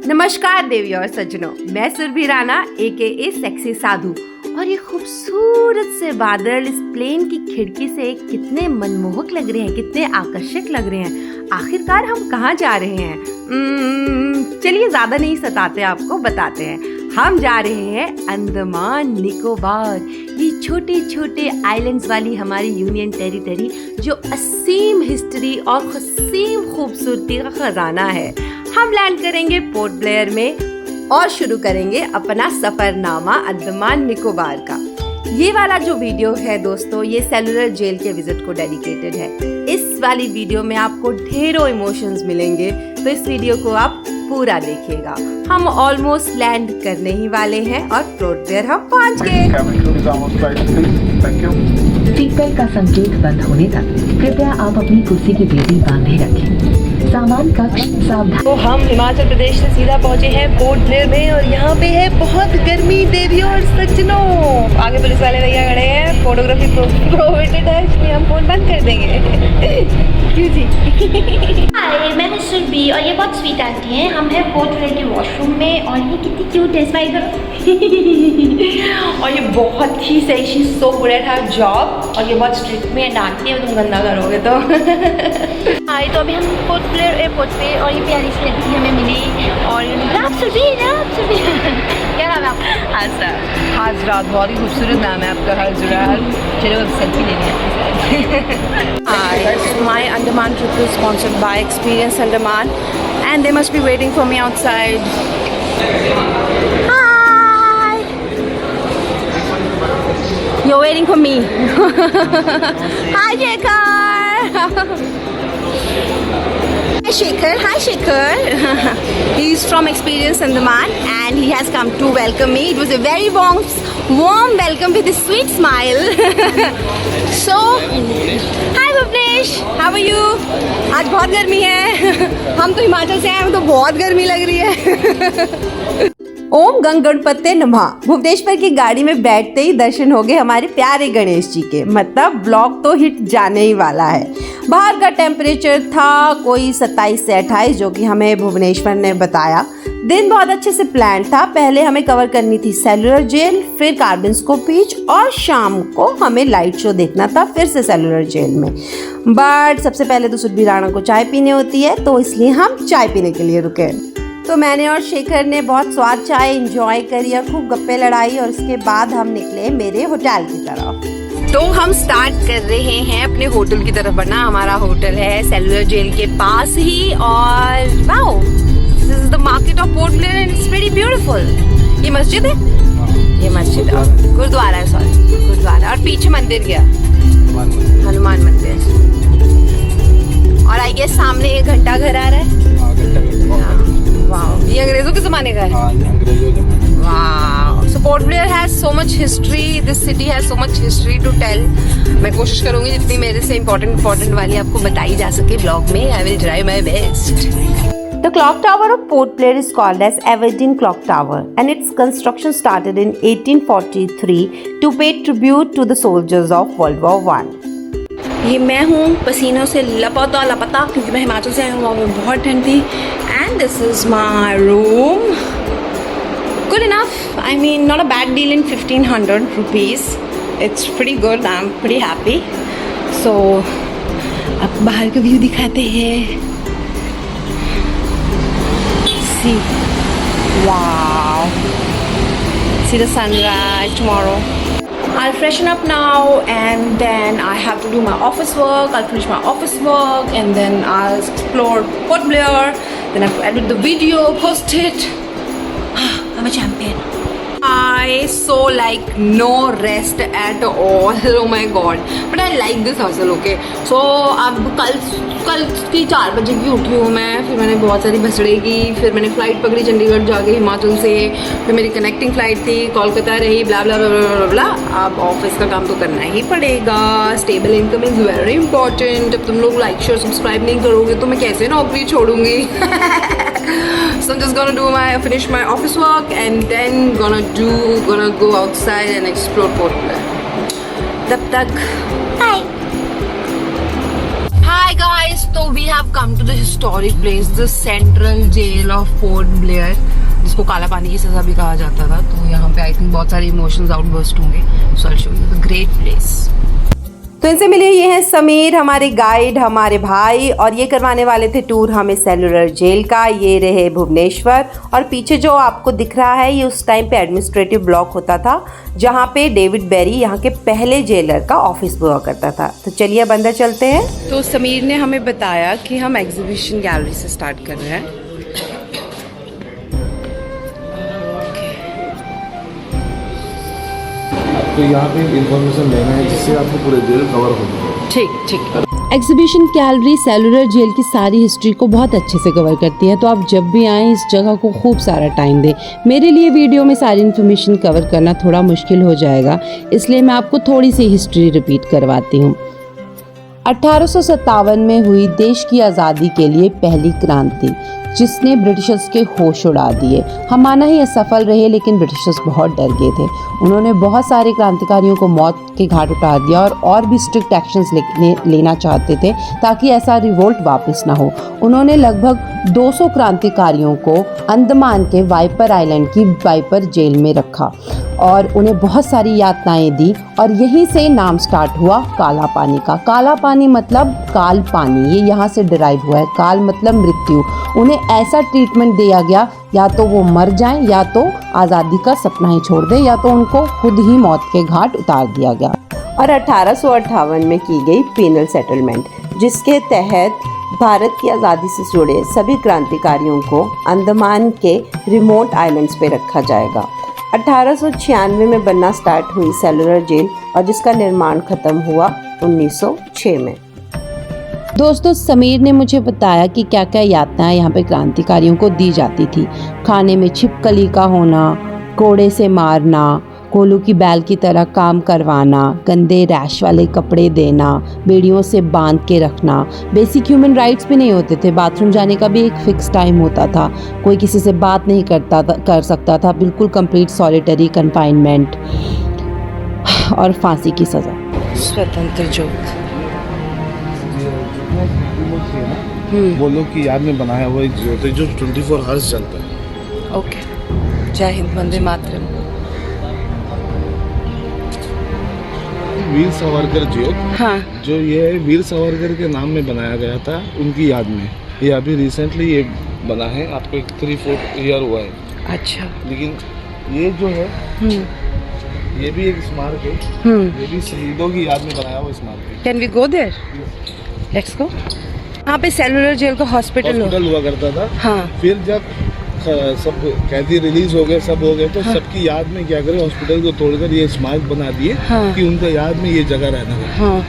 नमस्कार देवी और सज्जनों, मैं सुरभि राणा AKA सेक्सी साधु और ये खूबसूरत से बादल इस प्लेन की खिड़की से कितने मनमोहक लग रहे हैं, कितने आकर्षक लग रहे हैं। आखिरकार हम कहाँ जा रहे हैं? चलिए ज्यादा नहीं सताते, आपको बताते हैं। हम जा रहे हैं अंडमान निकोबार, ये छोटे छोटे आइलैंड्स वाली हमारी यूनियन टेरिटरी जो असीम हिस्ट्री और असीम खूबसूरती का खजाना है। हम लैंड करेंगे पोर्ट ब्लेयर में और शुरू करेंगे अपना सफरनामा अंडमान निकोबार का। ये वाला जो वीडियो है दोस्तों, ये सेलुलर जेल के विजिट को डेडिकेटेड है। इस वाली वीडियो में आपको ढेरों इमोशंस मिलेंगे, तो इस वीडियो को आप पूरा देखिएगा। हम ऑलमोस्ट लैंड करने ही वाले हैं और पोर्ट ब्लेयर हम पहुंच गए। सीट बेल्ट का संकेत बंद होने तक कृपया आप अपनी कुर्सी की बेड़ी बांधे रखें। सामान कक्ष सावधान। तो हम हिमाचल प्रदेश से सीधा पहुंचे हैं पोर्ट ब्लेयर में और यहाँ पे है बहुत गर्मी देवियों और सज्जनों। आगे पुलिस वाले भैया खड़े हैं, फोटोग्राफी प्रोहिबिटेड है, इसलिए हम फोन बंद कर देंगे। क्यों जी? हाय, मैं सुरभि और ये बहुत स्वीट आंटी हैं। हम हैं पोर्ट ब्लेयर के वॉशरूम में और ये कितनी क्यूट है, स्माइल करो। और ये बहुत ही सही, she is so good at her job और ये बहुत स्ट्रिक्ट में डांटती है तुम गंदा करोगे तो। हाय, तो अभी हम पोर्ट ब्लेयर एयरपोर्ट पे और ये प्यारी सी लड़की हमें मिली और आप सुरभि क्या नाम है आपका? हाजरात, बहुत ही खूबसूरत नाम है आपका, हाजरात। चलो अब सेल्फी लेनी है। My Andaman trip is sponsored by Experience Andaman and they must be waiting for me outside. Hi! You're waiting for me. Hi Shekhar! Hi Shekhar, hi Shekhar. He's from Experience Andaman and he has come to welcome me. It was a very warm welcome with a sweet smile. So, hi Bhuvnesh, how are you? आज बहुत गर्मी है। हम तो हिमाचल से आए हैं, तो बहुत गर्मी लग रही है। ओम गंग गणपते नमः। भुवनेश्वर की गाड़ी में बैठते ही दर्शन हो गए हमारे प्यारे गणेश जी के, मतलब ब्लॉग तो हिट जाने ही वाला है। बाहर का टेम्परेचर था कोई 27 से 28, जो कि हमें भुवनेश्वर ने बताया। दिन बहुत अच्छे से प्लान था। पहले हमें कवर करनी थी सेलुलर जेल, फिर कार्बिन्सको बीच और शाम को हमें लाइट शो देखना था फिर से सेलुलर जेल में। बट सबसे पहले तो सुरभि राणा को चाय पीनी होती है, तो इसलिए हम चाय पीने के लिए रुके। तो मैंने और शेखर ने बहुत स्वाद चाय एंजॉय करी और खूब गप्पे लड़ाई और उसके बाद हम निकले मेरे होटल की तरफ। तो हम स्टार्ट कर रहे हैं अपने होटल की तरफ बढ़ना। हमारा होटल है सेलुलर जेल के पास ही और wow, this is the market of Port Blair and it's very beautiful. ये मस्जिद है, ये मस्जिद है, गुरुद्वारा है, सॉरी गुरुद्वारा, और पीछे मंदिर गया हनुमान मंदिर। और आई गेस सामने एक घंटा घर आ रहा है। वाओ, ये अंग्रेजों के जमाने का है। Wow, so Port Blair has so much history, this city has so much history to tell. मैं कोशिश करूंगी जितनी मेरे से इम्पोर्टेंट वाली आपको बताई जा सके ब्लॉग में। I will try my best. The clock tower of Port Blair is called as Aberdeen Clock Tower and its construction started in 1843 to pay tribute to the soldiers of World War I. ये मैं हूँ पसीनों से लपता क्योंकि मैं हिमाचल से आई हूँ, वहाँ में बहुत ठंड थी। And this is my room. Good enough, I mean not a bad deal in 1500 rupees. It's pretty good, I am pretty happy. So अब बाहर का व्यू दिखाते हैं। See, wow, see the sunrise tomorrow. I'll freshen up now and then I have to do my office work. I'll finish my office work and then I'll explore Port Blair. Then I have to edit the video, post it. I'm a champion. I so like no rest at all. Oh my god. But I like this hustle, okay? So अब कल की 4 बजे की उठी हूँ मैं। फिर मैंने बहुत सारी भसड़े की, फिर मैंने फ़्लाइट पकड़ी चंडीगढ़ जाके हिमाचल से, फिर मेरी कनेक्टिंग फ़्लाइट थी, कोलकाता रही, ब्ला ब्ला ब्ला ब्ला ब्ला। अब ऑफिस का काम तो करना ही पड़ेगा। Stable income is very important. अब तुम लोग लाइक शेयर सब्सक्राइब नहीं करोगे तो मैं कैसे नौकरी छोड़ूंगी? So I'm just gonna finish my office work and then gonna go outside and explore Port Blair. तब तक, hi guys, दोस्तों we have come to the historic place, the central jail of Port Blair, जिसको काला पानी की सजा भी कहा जाता था। तो यहाँ पे आई थिंक बहुत सारे इमोशंस आउटबर्स्ट होंगे। So I show you the great place. तो इनसे मिले ये हैं समीर, हमारे गाइड, हमारे भाई, और ये करवाने वाले थे टूर हमें सेलुलर जेल का। ये रहे भुवनेश्वर, और पीछे जो आपको दिख रहा है ये उस टाइम पे एडमिनिस्ट्रेटिव ब्लॉक होता था, जहाँ पे डेविड बेरी यहाँ के पहले जेलर का ऑफिस हुआ करता था। तो चलिए अब अंदर चलते हैं। तो समीर ने हमें बताया कि हम एग्जीबिशन गैलरी से स्टार्ट कर रहे हैं। तो यहाँ पे इंफॉर्मेशन लेना है जिससे आपको पूरे जेल कवर हो जाए। ठीक। एग्जीबिशन गैलरी सेलुलर जेल की सारी हिस्ट्री को बहुत अच्छे से कवर करती है, तो आप जब भी आएँ इस जगह को खूब सारा टाइम दें। मेरे लिए वीडियो में सारी इन्फॉर्मेशन कवर करना थोड़ा मुश्किल हो जाएगा, इसलिए मैं आपको थोड़ी सी हिस्ट्री रिपीट करवाती हूँ। 1857 में हुई देश की आज़ादी के लिए पहली क्रांति, जिसने ब्रिटिशर्स के होश उड़ा दिए। हम माना ही असफल रहे, लेकिन ब्रिटिशर्स बहुत डर गए थे। उन्होंने बहुत सारे क्रांतिकारियों को मौत के घाट उतार दिया और भी स्ट्रिक्ट एक्शंस लेना चाहते थे ताकि ऐसा रिवोल्ट वापस ना हो। उन्होंने लगभग 200 क्रांतिकारियों को अंडमान के वाइपर आइलैंड की वाइपर जेल में रखा और उन्हें बहुत सारी यातनाएं दी, और यहीं से नाम स्टार्ट हुआ काला पानी का। काला पानी मतलब काल पानी, ये यहाँ से डिराइव हुआ है। काल मतलब मृत्यु। उन्हें ऐसा ट्रीटमेंट दिया गया, या तो वो मर जाएं, या तो आज़ादी का सपना ही छोड़ दें, या तो उनको खुद ही मौत के घाट उतार दिया गया। और 1858 में की गई पीनल सेटलमेंट, जिसके तहत भारत की आज़ादी से जुड़े सभी क्रांतिकारियों को अंडमान के रिमोट आइलैंड्स पे रखा जाएगा। 1896 में बनना स्टार्ट हुई सेलुलर जेल, और जिसका निर्माण खत्म हुआ 1906 में। दोस्तों समीर ने मुझे बताया कि क्या क्या यातनाएं यहाँ पे क्रांतिकारियों को दी जाती थी। खाने में छिपकली का होना, कोड़े से मारना, कोलू की बैल की तरह काम करवाना, गंदे रैश वाले कपड़े देना, बेड़ियों से बांध के रखना। बेसिक ह्यूमन राइट्स भी नहीं होते थे। बाथरूम जाने का भी एक फिक्स टाइम होता था। कोई किसी से बात नहीं कर सकता था। बिल्कुल कंप्लीट सॉलिटरी कन्फाइनमेंट और फांसी की सज़ा। स्वतंत्र ज्योत वो लोग की याद में बनाया हुआ एक ज्योत है जो 24 आवर्स चलता है। ओके। जय हिंद, वंदे मातरम। वीर सावरकर ज्योत, हाँ। जो ये है वीर सावरकर के नाम में बनाया गया था उनकी याद में। ये अभी रिसेंटली ये बना है, आपको 3-4 ईयर हुआ है। अच्छा। लेकिन ये जो है ये भी एक स्मारक है। ये भी शहीदों की याद में बनाया हुआ स्मारक है। Can we go there? Let's go. यहाँ पे सेलुलर जेल का हॉस्पिटल हुआ करता था। हाँ। फिर जब सब कैदी रिलीज हो गए, सब हो गए, तो सबकी याद में क्या करें, हॉस्पिटल को तोड़कर ये स्मारक बना दिए कि उनका याद में ये जगह रहना है। हाँ।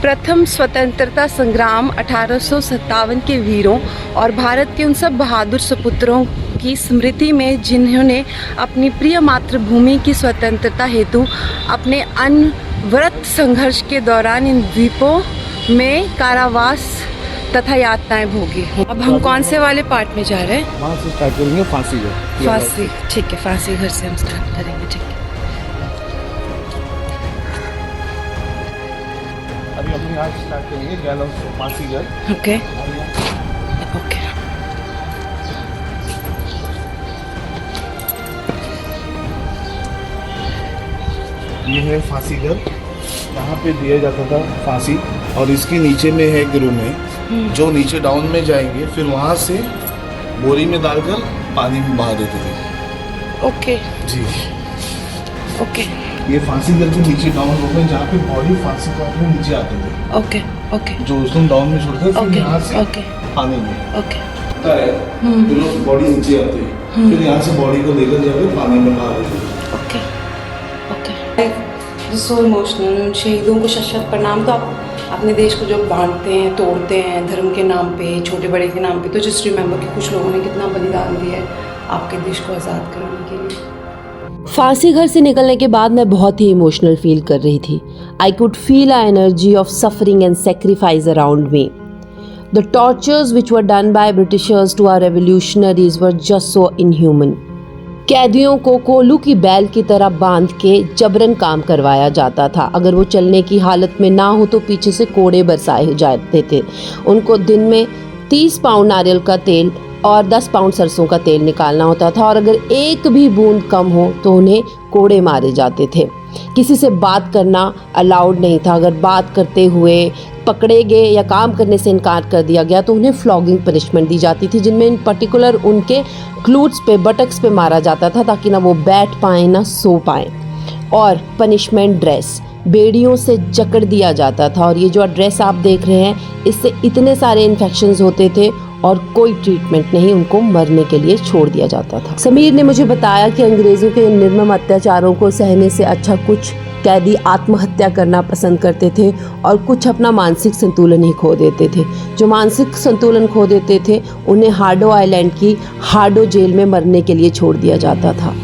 प्रथम स्वतंत्रता संग्राम 1857 के वीरों और भारत के उन सब बहादुर सपुत्रों की स्मृति में जिन्होंने अपनी प्रिय मातृभूमि की स्वतंत्रता हेतु अपने अनवरत संघर्ष के दौरान इन द्वीपों में कारावास तथा यातनाएं भोगी। अब हम कौन से वाले पार्ट में जा रहे हैं? वहाँ से स्टार्ट करेंगे फांसी घर। फांसी, ठीक है। फांसी घर से हम स्टार्ट करेंगे, ठीक है। अभी हम यहाँ से स्टार्ट करेंगे गैलॉस फांसी घर। Okay okay. ये है फांसी घर, यहाँ पे दिया जाता था फांसी। और इसके नीचे में है एक रूम है, जो नीचे डाउन में जाएंगे, फिर वहाँ से बोरी में डालकर पानी में बहा देते थे। ओके जी ओके। ये फांसी घर के नीचे डाउन रूम है, जहाँ पे बॉडी फांसी काट में नीचे आते थे। Okay okay. जो उसमें डाउन में छोड़ते थे, फिर ओके यहाँ से ओके पानी में ओके। फिर बॉडी नीचे आती है, फिर यहाँ से बॉडी को लेकर जाकर पानी में बहा देते थे। Okay okay. So emotional. शहीदों को शत-शत प्रणाम। तो आप अपने देश को जब बांटते हैं, तोड़ते हैं धर्म के नाम पे, छोटे बड़े के नाम पे, तो जस्ट रिमेंबर कि कुछ लोगों ने कितना बलिदान दिया है आपके देश को आज़ाद कराने के लिए। फांसी घर से निकलने के बाद मैं बहुत ही इमोशनल फील कर रही थी। I could feel a energy of suffering and sacrifice around me. The tortures which were done by Britishers to our revolutionaries were just so inhuman. कैदियों को कोलू की बैल की तरह बांध के जबरन काम करवाया जाता था। अगर वो चलने की हालत में ना हो तो पीछे से कोड़े बरसाए जाते थे। उनको दिन में 30 पाउंड नारियल का तेल और 10 पाउंड सरसों का तेल निकालना होता था और अगर एक भी बूंद कम हो तो उन्हें कोड़े मारे जाते थे। किसी से बात करना अलाउड नहीं था। अगर बात करते हुए पकड़े गए या काम करने से इनकार कर दिया गया तो उन्हें फ्लॉगिंग पनिशमेंट दी जाती थी, जिनमें इन पर्टिकुलर उनके क्लूट्स पे, बटक्स पे मारा जाता था ताकि ना वो बैठ पाएँ ना सो पाएँ। और पनिशमेंट ड्रेस बेड़ियों से जकड़ दिया जाता था और ये जो ड्रेस आप देख रहे हैं इससे इतने सारे इन्फेक्शंस होते थे और कोई ट्रीटमेंट नहीं, उनको मरने के लिए छोड़ दिया जाता था। समीर ने मुझे बताया कि अंग्रेज़ों के इन निर्मम अत्याचारों को सहने से अच्छा कुछ कैदी आत्महत्या करना पसंद करते थे और कुछ अपना मानसिक संतुलन ही खो देते थे। जो मानसिक संतुलन खो देते थे उन्हें हार्डो आइलैंड की हार्डो जेल में मरने के लिए छोड़ दिया जाता था।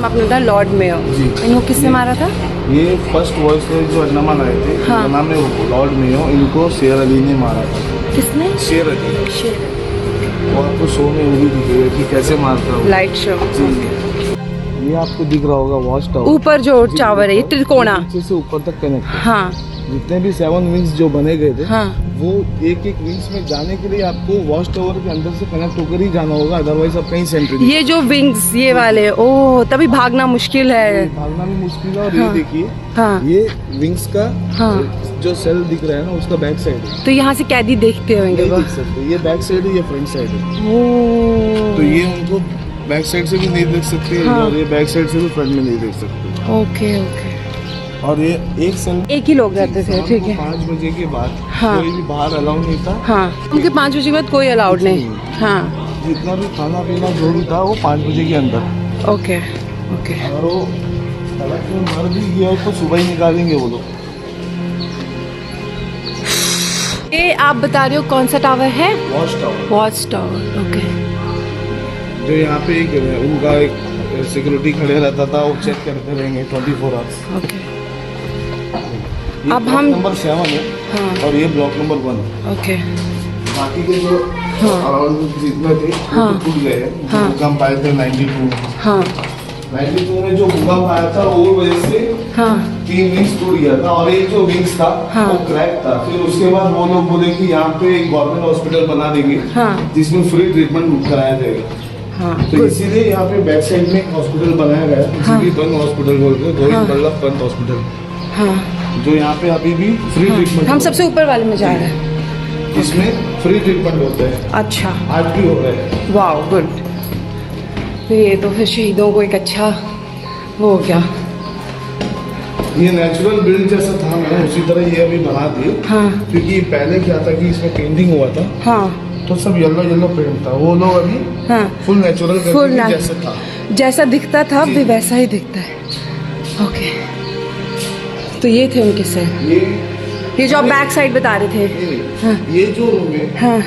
आपने बताया लॉर्ड मेयो, इनको किसने मारा था? ये फर्स्ट वॉइस जो अंडमान आए थे, हाँ। इनका नाम है लॉर्ड मेयो। इनको शेर अली ने मारा था। किसने? शेर अली। वो आपको शो में वो भी दिखेगा कि कैसे मारता है। Light show. ये आपको दिख रहा होगा वॉच टावर, ऊपर जो टावर है, ये त्रिकोणा। नीचे से ऊपर तक कनेक्ट है। हाँ जितने भी 7 विंग्स जो बने गए थे, हाँ। वो एक एक विंग्स में जाने के लिए आपको वॉच टावर के अंदर से कनेक्ट होकर ही जाना होगा, अदरवाइज आप कहीं सेंट्री। ये जो विंग्स ये वाले, ओह तभी भागना मुश्किल है। भागना भी मुश्किल है। और हाँ। ये देखिए, हाँ। ये विंग्स का हाँ। जो सेल दिख रहा है ना, उसका बैक साइड है। तो यहाँ से कैदी देखते होंगे नहीं वो। दिख सकते, ये बैक साइड है, ये फ्रंट साइड है। ओह तो ये उनको बैक साइड से भी नहीं देख सकते, हाँ। और ये बैक साइड से भी फ्रंट में नहीं देख सकते। Okay okay. और ये एक सेल एक ही लोग रहते थे, ठीक है। 5 बजे के बाद हाँ। कोई भी बाहर अलाउ नहीं था। हाँ उनके 5 बजे के बाद कोई अलाउड नहीं। हाँ जितना भी खाना पीना जो भी था वो 5 बजे के अंदर। Okay okay. और वो तलाक में मर भी गया तो सुबह ही निकालेंगे वो लोग। ये आप बता रहे हो कौन सा टावर है? Watch tower, watch tower. Okay. जो यहाँ पे एक उनका एक सिक्योरिटी खड़े रहता था, वो चेक करते रहेंगे 24 आवर्स। ओके। ये अब ब्लॉक हम- नंबर 7 है। हाँ। और ये ब्लॉक नंबर 1 है। ओके। बाकी के जो अराउंड जितने थे हाँ। वो टूट गए हैं। हाँ। भूकंप आए थे 92 में। हाँ 92 में जो भूकंप आया था वो वजह से हाँ 3 विंग्स टूट गया था और एक जो विंग्स था हाँ। वो क्रैक था। फिर उसके बाद वो लोग बोले कि यहाँ पे एक गवर्नमेंट हॉस्पिटल बना देंगे हाँ। जिसमें फ्री ट्रीटमेंट कराया जाएगा। हाँ। तो इसीलिए यहाँ पे बैक साइड में एक हॉस्पिटल बनाया गया है, हाँ। जिसे बंद हॉस्पिटल बोलते हैं, गोविंद हाँ। बल्लभ पंत हॉस्पिटल, हाँ। जो यहाँ पे अभी भी फ्री ट्रीटमेंट हम सबसे ऊपर वाले में जा रहे हैं। इसमें फ्री ट्रीटमेंट होता है, अच्छा आज भी हो रहा है। वाह गुड। तो ये तो फिर शहीदों को एक अच्छा वो हो गया। ये नेचुरल बिल्ड जैसा था ना, उसी तरह ये अभी बना दिए। हाँ क्योंकि पहले क्या था कि इसमें पेंटिंग हुआ था हाँ तो सब येलो येलो पेंट था, वो लोग अभी हाँ फुल नेचुरल कर Full दिए nat- जैसा था। जैसा दिखता था भी वैसा ही दिखता है। ओके। तो ये थे उनके से, ये जो आप बैक साइड बता रहे थे। हाँ। ये जो रूम है, हाँ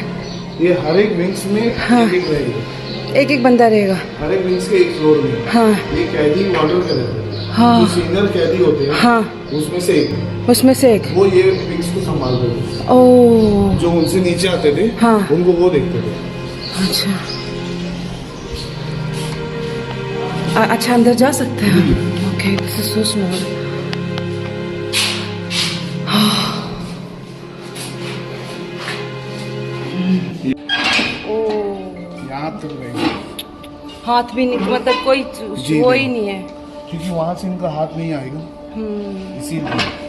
ये हर एक विंग्स में हाँ। एक रहेगा, एक एक बंदा रहेगा। हर एक विंग्स के एक फ्लोर में। हाँ ये कैदी ऑर्डर करे थे, हाँ जो सीनियर कैदी होते हैं हाँ उसमें से एक, उसमें से एक। वो ये विंग्स को संभाल रहे थे। ओह जो उनसे नीचे आते थे हाँ। उनको वो देखते थे। अच्छा। अच्छा अंदर जा सकते हैं? Okay this is so small. यहाँ तक रहेंगे हाथ भी नहीं, मतलब कोई जी वो नहीं। ही नहीं है। क्योंकि वहाँ से इनका हाथ नहीं आएगा, इसीलिए।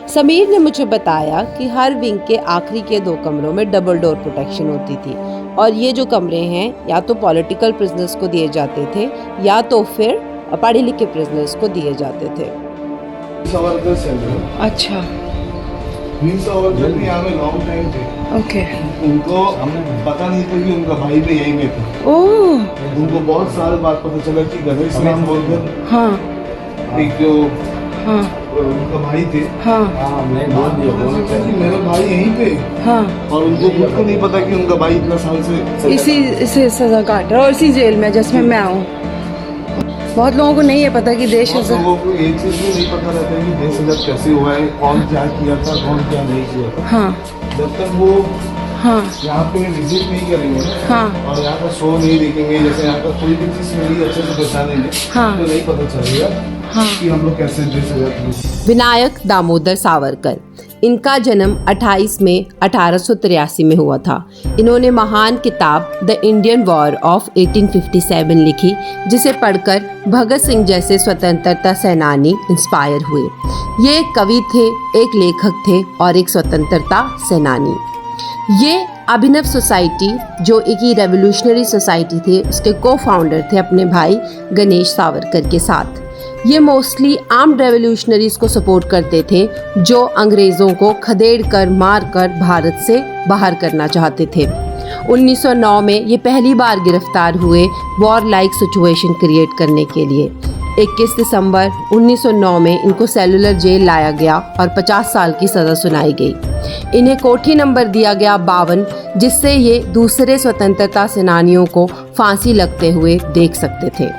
समीर ने मुझे बताया कि हर विंग के आखिरी के 2 कमरों में डबल डोर प्रोटेक्शन होती थी और ये जो कमरे हैं या तो पॉलिटिकल प्रिजनर्स को दिए जाते थे या तो फिर पढ़े लिखे प्रिजनर्स को दिए जाते थे। सावरकर सेंटर, अच्छा वीर सावरकर भी यहाँ में लॉन्ग टाइम थे। ओके। उनको पता नहीं था कि उनका भाई भी यहीं में था। ओह उनको बहुत साल बाद पता चला कि गणेश राम बोलकर हाँ एक जो हाँ उनका भाई थे, हाँ बोला कि मेरा भाई यहीं पे, हाँ और उनको खुद को नहीं पता कि उनका भाई इतना साल से इसी सजा काट रहा है और इसी जेल में जिसमें मैं हूँ। बहुत लोगों को नहीं है पता कि देश बहुत लोगों को एक चीज भी नहीं पता रहता है कि देश आजाद कैसे हुआ है, कौन क्या किया था, कौन क्या नहीं किया था। हाँ जब तक वो हाँ यहाँ पे विजिट नहीं करेंगे हाँ और यहाँ का शो नहीं देखेंगे, जैसे यहाँ का कोई भी चीज़ मिली अच्छे से पहचानेंगे हाँ। तो नहीं पता चलेगा हाँ। कि हम लोग कैसे ड्रेस हो जाते हैं। विनायक दामोदर सावरकर, इनका जन्म 28 मई 1883 में हुआ था। इन्होंने महान किताब द इंडियन वॉर ऑफ 1857 लिखी, जिसे पढ़कर भगत सिंह जैसे स्वतंत्रता सेनानी इंस्पायर हुए। ये एक कवि थे, एक लेखक थे और एक स्वतंत्रता सेनानी। ये अभिनव सोसाइटी, जो एक ही रेवोल्यूशनरी सोसाइटी थे, उसके को फाउंडर थे अपने भाई गणेश सावरकर के साथ। ये मोस्टली आर्म्ड रेवोल्यूशनरीज को सपोर्ट करते थे, जो अंग्रेज़ों को खदेड़ कर मार कर भारत से बाहर करना चाहते थे। 1909 में ये पहली बार गिरफ्तार हुए वॉर लाइक सिचुएशन क्रिएट करने के लिए। 21 दिसंबर 1909 में इनको सेलुलर जेल लाया गया और 50 साल की सज़ा सुनाई गई। इन्हें कोठी नंबर दिया गया 52, जिससे ये दूसरे स्वतंत्रता सेनानियों को फांसी लगते हुए देख सकते थे।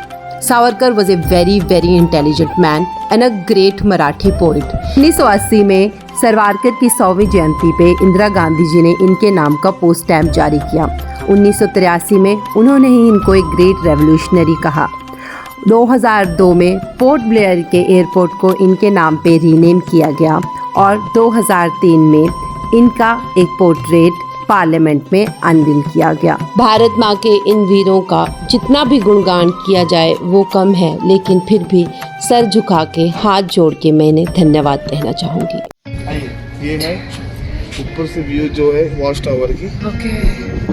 Savarkar was a very intelligent man and a great Marathi poet. 1980 में सावरकर की 100वीं जयंती पे इंदिरा गांधी जी ने इनके नाम का पोस्ट स्टैम्प जारी किया। 1983 में उन्होंने ही इनको एक ग्रेट रेवोल्यूशनरी कहा। 2002 में पोर्ट ब्लेयर के एयरपोर्ट को इनके नाम पे रीनेम किया गया और 2003 में इनका एक पोर्ट्रेट पार्लियामेंट में अनवील किया गया। भारत माँ के इन वीरों का जितना भी गुणगान किया जाए वो कम है, लेकिन फिर भी सर झुका के हाथ जोड़ के मैं इन्हें धन्यवाद कहना चाहूँगी। ये है ऊपर से व्यू जो है वॉच टावर की। ओके,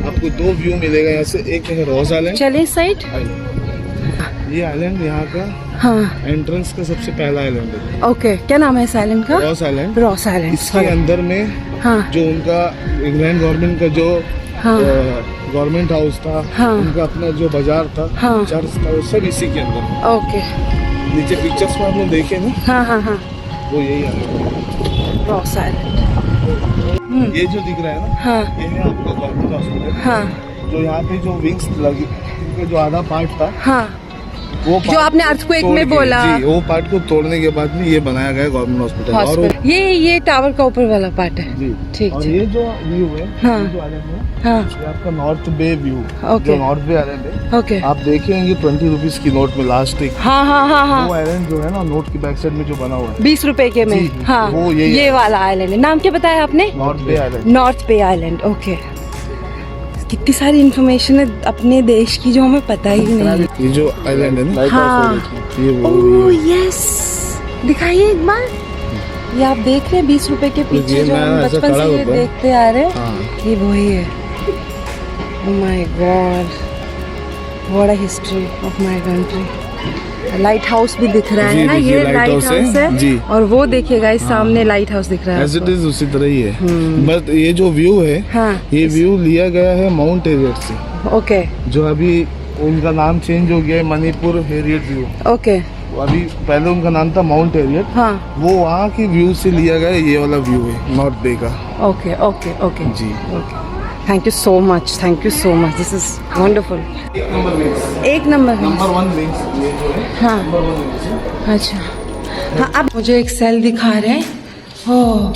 आपको 2 व्यू मिलेगा यहाँ से। एक है रोज आइलैंड। चलिए साइड। ये आइलैंड यहाँ का हाँ एंट्रेंस का सबसे पहला आइलैंड है। ओके, क्या नाम है इस आइलैंड का? Ross island. Ross island. इसके अंदर में हाँ जो उनका इंग्लैंड गवर्नमेंट का जो हाँ गवर्नमेंट हाउस था, हाँ। उनका अपना जो बाजार था, हाँ। चर्च था, वो सब इसी के अंदर। ओके, नीचे पिक्चर्स में आप लोग देखे ना, हाँ हाँ हाँ, वो यही है रॉस आइलैंड। ये जो दिख रहा है ना, हाँ ये है आपका गवर्नमेंट हॉस्पिटल। हाँ जो यहाँ पे जो विंग्स लगी, इनका जो आधा पार्ट था, हाँ, वो जो आपने अर्थक्वेक में बोला, जी, वो पार्ट को तोड़ने के बाद में ये बनाया गया गवर्नमेंट हॉस्पिटल। और वो- ये टावर का ऊपर वाला पार्ट है। जी ठीक और ठीक। ये जो व्यू है, हाँ। ये जो आइलैंड है, हाँ ये आपका नॉर्थ बे व्यू। ओके। जो नॉर्थ बे आइलैंड है, ओके, आप देखेंगे 20 रुपीज की नोट में लास्ट एक हाँ हाँ हाँ हाँ, वो आइलैंड जो है ना, नोट की बैक साइड में जो बना हुआ है, 20 रुपए के में। जी, हाँ, वो यही ये है। वाला आइलैंड है। नाम क्या बताया आपने? नॉर्थ बे आइलैंड। नॉर्थ पे आइलैंड। ओके, कितनी सारी इंफॉर्मेशन है अपने देश की जो हमें पता ही नहीं। ये जो आइलैंड है ना, हाँ। ये वो ओह यस, दिखाइए एक बार। ये आप देख रहे हैं 20 रुपए के पीछे ये जो मैं हम ऐसा बचपन खड़ा से ये होता हूँ। देखते आ रहे हैं, हाँ। ये वही है। ओह my God, what a history of my country. Light house भी दिख रहा जी, है ना, देखिए, ये लाइट लाइट हाउस है। हाउस है जी। और वो देखिएगा इस सामने लाइट हाउस दिख रहा है एज इट आपको। इज उसी तरह ही है। बट ये जो व्यू है, हाँ ये व्यू लिया गया है माउंट एरियट से, ओके जो अभी उनका नाम चेंज हो गया है मणिपुर हेरियट व्यू। ओके, अभी पहले उनका नाम था माउंट एरियट। हाँ वो वहाँ की व्यू से लिया गया ये वाला व्यू है नॉर्थ बे का। ओके ओके ओके जी। Okay, thank you so much, thank you so much, this is wonderful. Number wings, एक नंबर है। नंबर 1 विंग्स ये जो है, हाँ नंबर 1 विंग्स है। अच्छा, हाँ अब मुझे एक सेल दिखा रहे हैं। ओह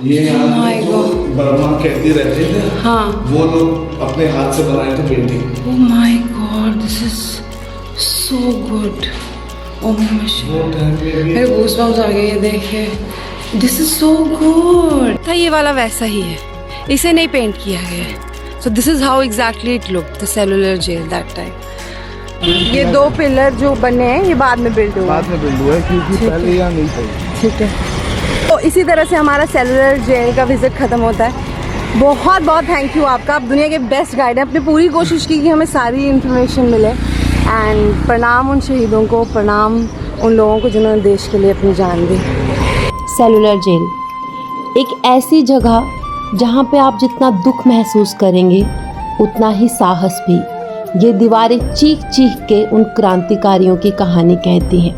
ये यहाँ Oh my पे जो बर्मा कैदी रहते थे, हाँ, वो लोग अपने हाथ से बनाए थे painting. Oh my god, this is so good. Oh मेरे गूज़बम्स आ गए ये देख के। This is so good. था ये वाला वैसा ही है, इसे नहीं पेंट किया गया है। So this is how exactly it look the cellular jail that time. ये 2 पिलर जो बने हैं ये बाद में बिल्ड हुआ बाद है। में बिल्ड हुआ है, क्योंकि ठीक पहले है। यहाँ नहीं था। ठीक है, तो इसी तरह से हमारा सेलुलर जेल का विजिट ख़त्म होता है। बहुत बहुत थैंक यू आपका, आप दुनिया के बेस्ट गाइड हैं। आपने पूरी कोशिश की कि हमें सारी इन्फॉर्मेशन मिले। एंड प्रणाम उन शहीदों को, प्रणाम उन लोगों को जिन्होंने देश के लिए अपनी जान दी। सेलुलर जेल एक ऐसी जगह जहाँ पे आप जितना दुख महसूस करेंगे उतना ही साहस भी। ये दीवारें चीख चीख के उन क्रांतिकारियों की कहानी कहती हैं।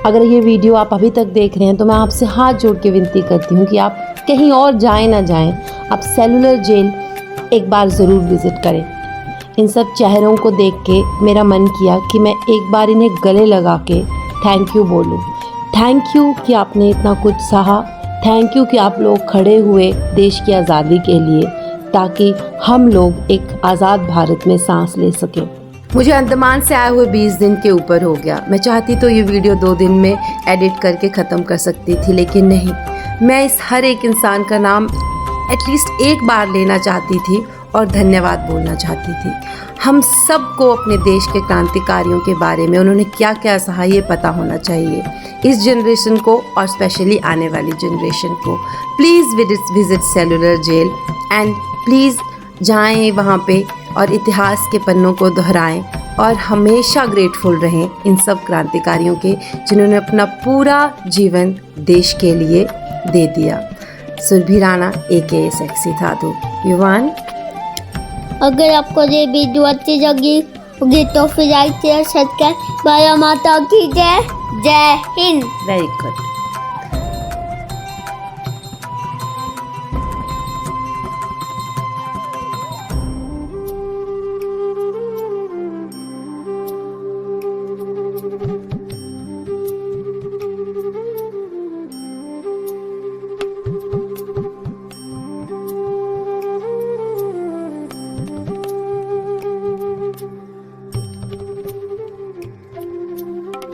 अगर ये वीडियो आप अभी तक देख रहे हैं तो मैं आपसे हाथ जोड़ के विनती करती हूँ कि आप कहीं और जाएं ना जाएं, आप सेलुलर जेल एक बार ज़रूर विज़िट करें। इन सब चेहरों को देख के मेरा मन किया कि मैं एक बार इन्हें गले लगा के थैंक यू बोलूँ। थैंक यू कि आपने इतना कुछ सहा, थैंक यू कि आप लोग खड़े हुए देश की आज़ादी के लिए, ताकि हम लोग एक आज़ाद भारत में सांस ले सकें। मुझे अंडमान से आए हुए 20 दिन के ऊपर हो गया। मैं चाहती तो ये वीडियो 2 दिन में एडिट करके ख़त्म कर सकती थी, लेकिन नहीं, मैं इस हर एक इंसान का नाम एटलीस्ट एक बार लेना चाहती थी और धन्यवाद बोलना चाहती थी। हम सबको अपने देश के क्रांतिकारियों के बारे में उन्होंने क्या क्या सहा ये पता होना चाहिए, इस जनरेशन को और स्पेशली आने वाली जनरेशन को। Please visit cellular jail and please जाएं वहाँ पे और इतिहास के पन्नों को दोहराएं और हमेशा ग्रेटफुल रहें इन सब क्रांतिकारियों के जिन्होंने अपना पूरा जीवन देश के लिए दे दिया। सुरभि राणा AKA सेक्सी साधु। युवान, अगर आपको ये वीडियो अच्छी लगी होगी तो फिर लाइक शेयर सब्सक्राइब। भारत माता की जय। जय हिंद। Very good.